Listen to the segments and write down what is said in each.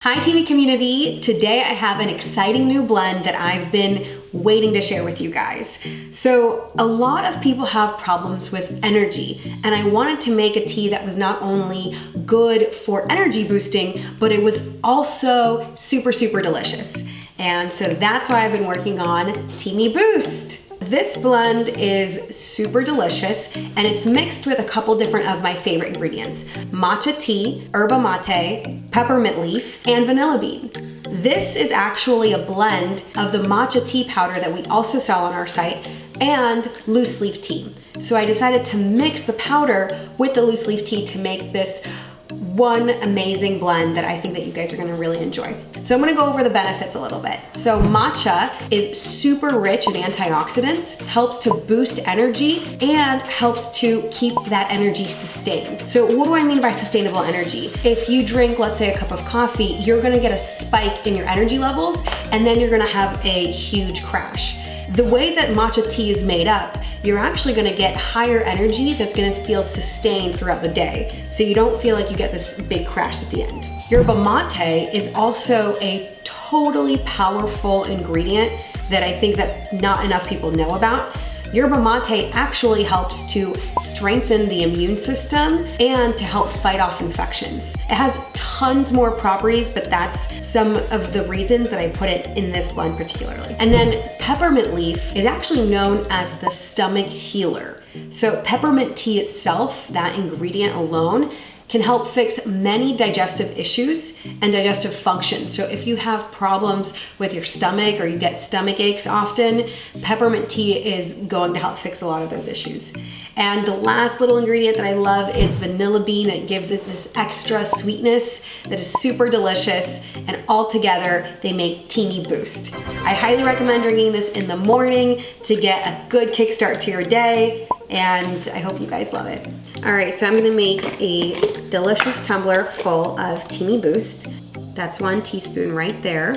Hi Teami community, today I have an exciting new blend that I've been waiting to share with you guys. So a lot of people have problems with energy, and I wanted to make a tea that was not only good for energy boosting, but it was also super delicious. And so that's why I've been working on Teami Boost. This blend is super delicious, and it's mixed with a couple different of my favorite ingredients: matcha tea, yerba mate, peppermint leaf, and vanilla bean. This is actually a blend of the matcha tea powder that we also sell on our site and loose leaf tea. So I decided to mix the powder with the loose leaf tea to make this one amazing blend that I think that you guys are gonna really enjoy. So I'm gonna go over the benefits a little bit. So matcha is super rich in antioxidants, helps to boost energy, and helps to keep that energy sustained. So what do I mean by sustainable energy? If you drink, let's say, a cup of coffee, you're gonna get a spike in your energy levels, and then you're gonna have a huge crash. The way that matcha tea is made up, you're actually gonna get higher energy that's gonna feel sustained throughout the day. So you don't feel like you get this big crash at the end. Yerba mate is also a totally powerful ingredient that I think that not enough people know about. Yerba mate actually helps to strengthen the immune system and to help fight off infections. It has tons more properties, but that's some of the reasons that I put it in this blend particularly. And then peppermint leaf is actually known as the stomach healer. So peppermint tea itself, that ingredient alone, can help fix many digestive issues and digestive functions. So if you have problems with your stomach or you get stomach aches often, peppermint tea is going to help fix a lot of those issues. And the last little ingredient that I love is vanilla bean. It gives this extra sweetness that is super delicious, and all together they make Teami Boost. I highly recommend drinking this in the morning to get a good kickstart to your day, and I hope you guys love it. All right, so I'm gonna make a delicious tumbler full of Teami Boost. That's 1 teaspoon right there.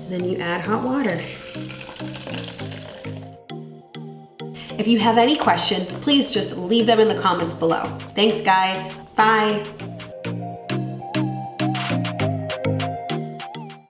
Then you add hot water. If you have any questions, please just leave them in the comments below. Thanks guys, bye.